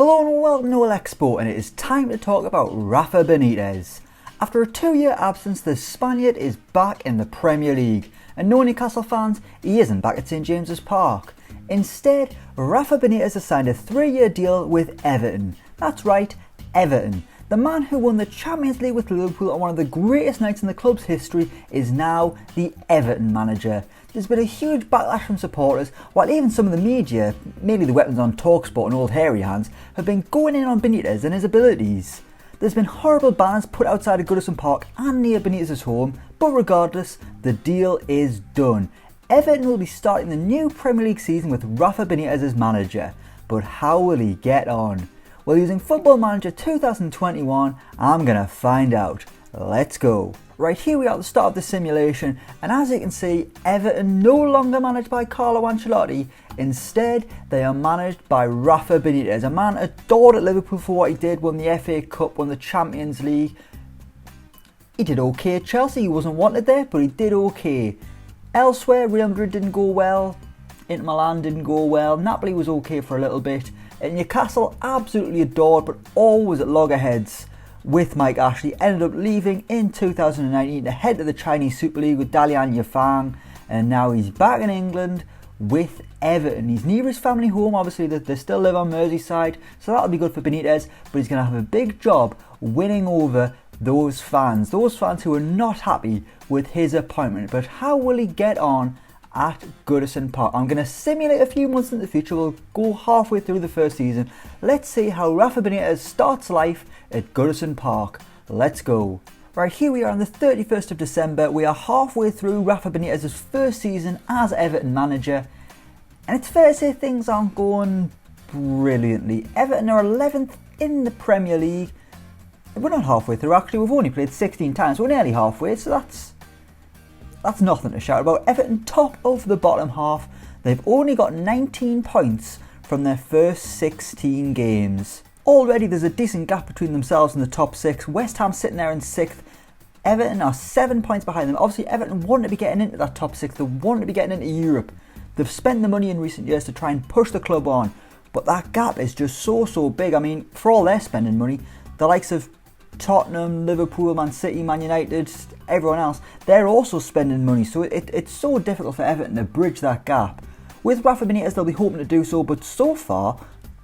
Hello and welcome to Elecspo, and it is time to talk about Rafa Benitez. After a 2-year absence, the Spaniard is back in the Premier League, and no Newcastle fans, he isn't back at St James's Park. Instead, Rafa Benitez has signed a 3-year deal with Everton. That's right, Everton. The man who won the Champions League with Liverpool on one of the greatest nights in the club's history is now the Everton manager. There's been a huge backlash from supporters, while even some of the media, mainly the weapons on TalkSport and old hairy hands, have been going in on Benitez and his abilities. There's been horrible banners put outside of Goodison Park and near Benitez's home, but regardless, the deal is done. Everton will be starting the new Premier League season with Rafa Benitez as manager, but how will he get on? Well, using Football Manager 2021, I'm gonna find out. Let's go. Right, here we are at the start of the simulation, and as you can see, Everton no longer managed by Carlo Ancelotti. Instead, they are managed by Rafa Benitez, a man adored at Liverpool for what he did, won the FA Cup, won the Champions League. He did okay at Chelsea, he wasn't wanted there, but he did okay. Elsewhere, Real Madrid didn't go well, Inter Milan didn't go well, Napoli was okay for a little bit. At Newcastle, absolutely adored, but always at loggerheads with Mike Ashley. Ended up leaving in 2019 to head to the Chinese Super League with Dalian Yafang, and now he's back in England with Everton. He's near his family home, obviously they still live on Merseyside, so that'll be good for Benitez, but he's going to have a big job winning over those fans who are not happy with his appointment. But how will he get on at Goodison Park? I'm going to simulate a few months in the future. We'll go halfway through the first season. Let's see how Rafa Benitez starts life at Goodison Park. Let's go. Right, here we are on the 31st of December. We are halfway through Rafa Benitez's first season as Everton manager, and it's fair to say things aren't going brilliantly. Everton are 11th in the Premier League. We're not halfway through actually, we've only played 16 times, we're nearly halfway, so that's nothing to shout about. Everton top of the bottom half. They've only got 19 points from their first 16 games. Already there's a decent gap between themselves and the top 6. West Ham sitting there in 6th. Everton are 7 points behind them. Obviously Everton want to be getting into that top 6. They want to be getting into Europe. They've spent the money in recent years to try and push the club on, but that gap is just so big. I mean, for all their spending money, the likes of Tottenham, Liverpool, Man City, Man United, everyone else, they're also spending money, so it's so difficult for Everton to bridge that gap. With Rafa Benitez, they'll be hoping to do so, but so far,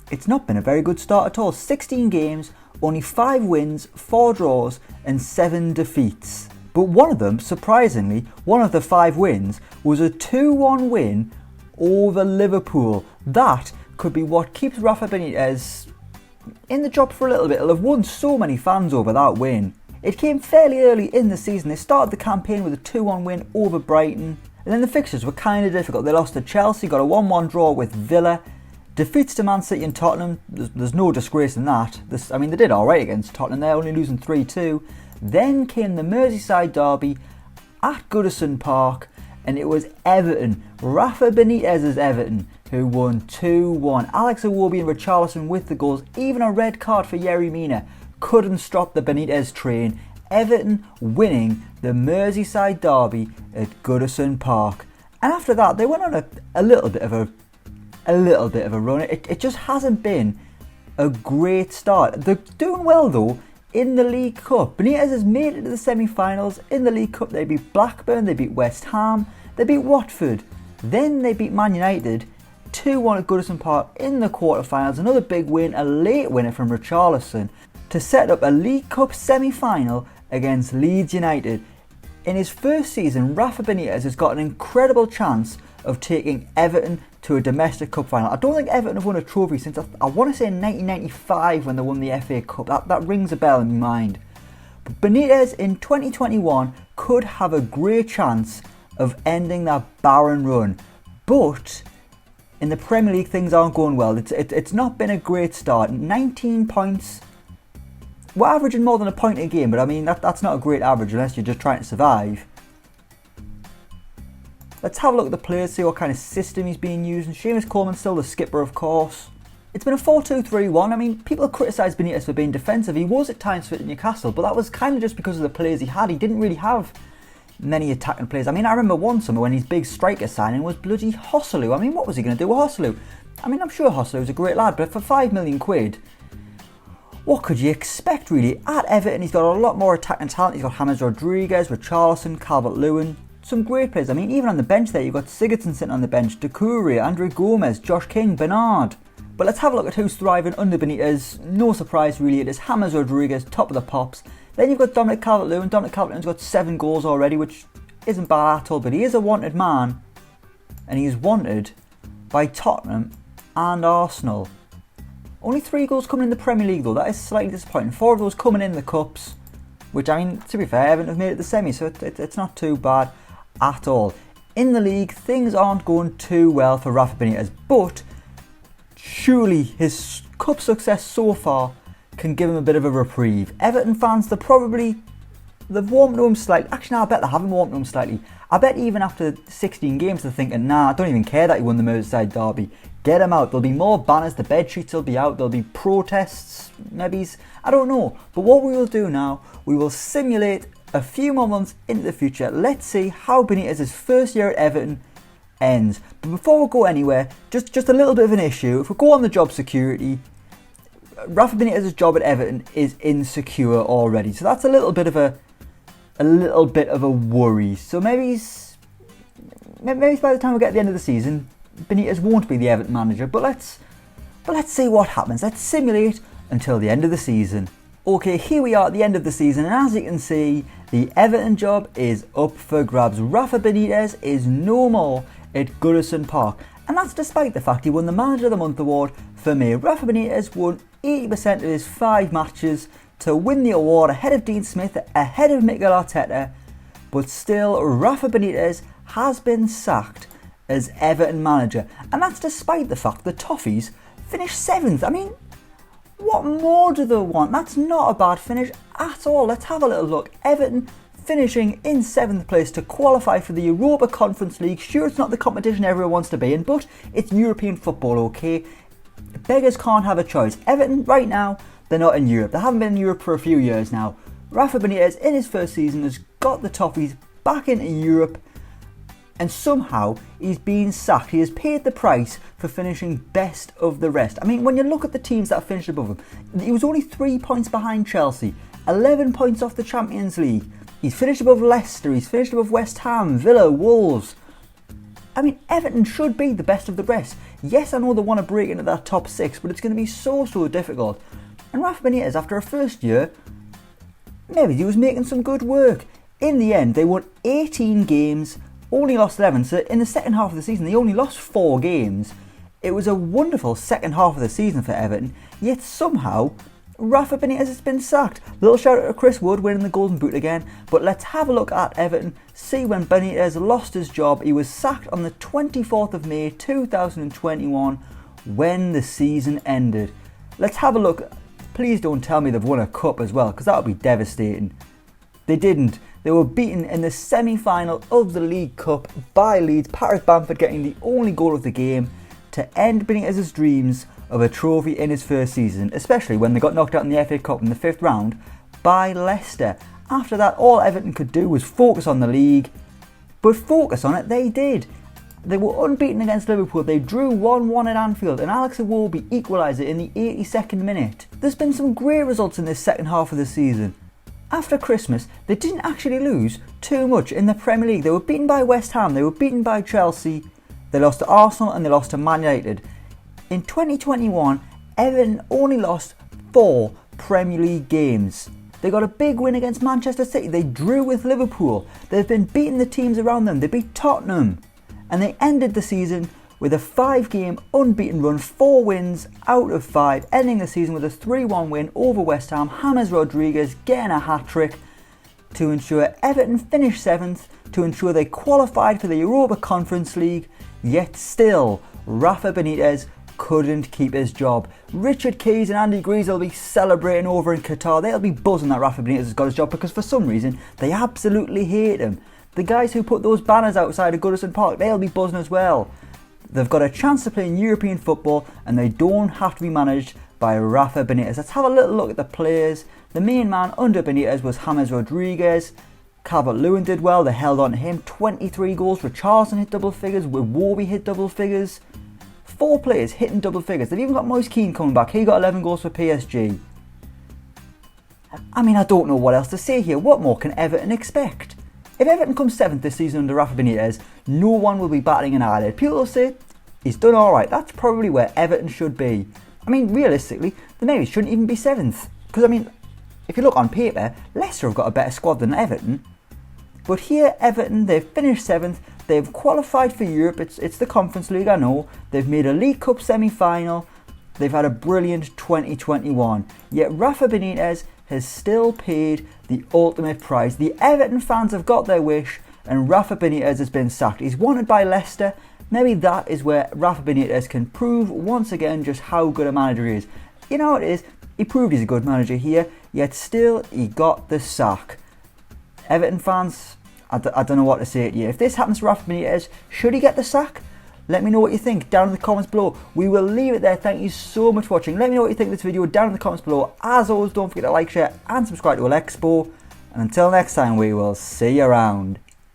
it's not been a very good start at all. 16 games, only 5 wins, 4 draws, and 7 defeats. But one of them, surprisingly, one of the 5 wins, was a 2-1 win over Liverpool. That could be what keeps Rafa Benitez in the job for a little bit. He'll have won so many fans over that win. It came fairly early in the season. They started the campaign with a 2-1 win over Brighton, and then the fixtures were kind of difficult. They lost to Chelsea, got a 1-1 draw with Villa, defeats to Man City and Tottenham. There's no disgrace in that. They did alright against Tottenham, they're only losing 3-2. Then came the Merseyside derby at Goodison Park, and it was Everton, Rafa Benitez's Everton, who won 2-1. Alex Iwobi and Richarlison with the goals. Even a red card for Yerry Mina couldn't stop the Benitez train. Everton winning the Merseyside derby at Goodison Park. And after that, they went on a little bit of a run. It just hasn't been a great start. They're doing well though in the League Cup. Benitez has made it to the semi-finals. In the League Cup, they beat Blackburn, they beat West Ham, they beat Watford, then they beat Man United 2-1 at Goodison Park in the quarterfinals. Another big win, a late winner from Richarlison, to set up a League Cup semi-final against Leeds United. In his first season, Rafa Benitez has got an incredible chance of taking Everton to a domestic cup final. I don't think Everton have won a trophy since, I want to say 1995 when they won the FA Cup. That rings a bell in my mind. But Benitez in 2021 could have a great chance of ending that barren run. But in the Premier League, things aren't going well. It's not been a great start. 19 points. We're averaging more than a point a game, but I mean, that's not a great average unless you're just trying to survive. Let's have a look at the players, see what kind of system he's being used. Seamus Coleman's still the skipper, of course. It's been a 4-2-3-1. I mean, people criticise Benitez for being defensive. He was at times fit at Newcastle, but that was kind of just because of the players he had. He didn't really have many attacking players. I mean, I remember one summer when his big striker signing was bloody Hosselu. I mean, what was he going to do with Hosselu? I mean, I'm sure Joslu's a great lad, but for £5 million, what could you expect really? At Everton, he's got a lot more attacking talent. He's got James Rodriguez, Richarlison, Calvert-Lewin, some great players. I mean, even on the bench there, you've got Sigurdsson sitting on the bench, Doucouré, Andre Gomez, Josh King, Bernard. But let's have a look at who's thriving under Benitez. No surprise really, it is James Rodriguez, top of the pops. Then you've got Dominic Calvert-Lewin. Dominic Calvert-Lewin's got 7 goals already, which isn't bad at all, but he is a wanted man. And he is wanted by Tottenham and Arsenal. Only 3 goals coming in the Premier League though, that is slightly disappointing. 4 of those coming in the Cups, which, I mean, to be fair, Everton have made it the semi, so it's not too bad at all. In the league, things aren't going too well for Rafa Benitez, but surely his Cup success so far can give him a bit of a reprieve. Everton fans, they've warmed to him slightly. Actually, no, I bet they haven't warmed to him slightly. I bet even after 16 games they're thinking, nah, I don't even care that he won the Merseyside derby. Get him out. There'll be more banners, the bed sheets will be out, there'll be protests, maybe, I don't know. But what we will do now, we will simulate a few more months into the future. Let's see how Benitez's first year at Everton ends. But before we go anywhere, just a little bit of an issue. If we go on the job security, Rafa Benitez's job at Everton is insecure already. So that's a little bit of a worry. So maybe by the time we get to the end of the season, Benitez won't be the Everton manager, but let's see what happens. Let's simulate until the end of the season. Okay, here we are at the end of the season, and as you can see, the Everton job is up for grabs. Rafa Benitez is no more at Goodison Park, and that's despite the fact he won the Manager of the Month award for May. Rafa Benitez won 80% of his 5 matches to win the award ahead of Dean Smith, ahead of Mikel Arteta, but still Rafa Benitez has been sacked as Everton manager, and that's despite the fact the Toffees finished 7th. I mean, what more do they want? That's not a bad finish at all. Let's have a little look. Everton finishing in 7th place to qualify for the Europa Conference League. Sure, it's not the competition everyone wants to be in, but it's European football, okay? Beggars can't have a choice. Everton, right now, they're not in Europe. They haven't been in Europe for a few years now. Rafa Benitez, in his first season, has got the Toffees back into Europe, and somehow he's been sacked. He has paid the price for finishing best of the rest. I mean, when you look at the teams that finished above him, he was only 3 points behind Chelsea, 11 points off the Champions League. He's finished above Leicester, he's finished above West Ham, Villa, Wolves. I mean, Everton should be the best of the rest. Yes, I know they want to break into that top 6, but it's going to be so difficult. And Rafa Benitez, after a first year, maybe he was making some good work. In the end, they won 18 games, only lost 11, so in the second half of the season they only lost 4 games. It was a wonderful second half of the season for Everton, yet somehow Rafa Benitez has been sacked. Little shout out to Chris Wood winning the Golden Boot again, but let's have a look at Everton, see when Benitez lost his job. He was sacked on the 24th of May 2021 when the season ended. Let's have a look. Please don't tell me they've won a cup as well, because that would be devastating. They didn't. They were beaten in the semi-final of the League Cup by Leeds, Patrick Bamford getting the only goal of the game to end Benitez's dreams of a trophy in his first season, especially when they got knocked out in the FA Cup in the 5th round by Leicester. After that, all Everton could do was focus on the league, but focus on it they did. They were unbeaten against Liverpool. They drew 1-1 at Anfield, and Alex Iwobi equalised it in the 82nd minute. There's been some great results in this second half of the season. After Christmas, they didn't actually lose too much in the Premier League. They were beaten by West Ham, they were beaten by Chelsea, they lost to Arsenal, and they lost to Man United. In 2021, Everton only lost 4 Premier League games. They got a big win against Manchester City, they drew with Liverpool, they've been beating the teams around them, they beat Tottenham, and they ended the season with a 5-game unbeaten run, 4 wins out of 5, ending the season with a 3-1 win over West Ham. James Rodriguez getting a hat-trick to ensure Everton finished 7th, to ensure they qualified for the Europa Conference League, yet still Rafa Benitez couldn't keep his job. Richard Keys and Andy Greaves will be celebrating over in Qatar. They'll be buzzing that Rafa Benitez has got his job, because for some reason they absolutely hate him. The guys who put those banners outside of Goodison Park, they'll be buzzing as well. They've got a chance to play in European football, and they don't have to be managed by Rafa Benitez. Let's have a little look at the players. The main man under Benitez was James Rodriguez. Calvert-Lewin did well, they held on to him. 23 goals, Richarlison hit double figures, Iwobi hit double figures. 4 players hitting double figures. They've even got Moise Kean coming back. He got 11 goals for PSG. I mean, I don't know what else to say here. What more can Everton expect? If Everton comes 7th this season under Rafa Benitez, no one will be batting an eyelid. People will say, he's done alright. That's probably where Everton should be. I mean, realistically, they maybe shouldn't even be 7th. Because, I mean, if you look on paper, Leicester have got a better squad than Everton. But here, Everton, they've finished 7th. They've qualified for Europe. It's the Conference League, I know. They've made a League Cup semi-final. They've had a brilliant 2021. Yet Rafa Benitez has still paid the ultimate price. The Everton fans have got their wish and Rafa Benitez has been sacked. He's wanted by Leicester. Maybe that is where Rafa Benitez can prove once again just how good a manager he is. You know what it is? He proved he's a good manager here, yet still he got the sack. Everton fans, I don't know what to say to you. If this happens to Rafa Benitez, should he get the sack? Let me know what you think down in the comments below. We will leave it there. Thank you so much for watching. Let me know what you think of this video down in the comments below. As always, don't forget to like, share and subscribe to Elecspo. And until next time, we will see you around.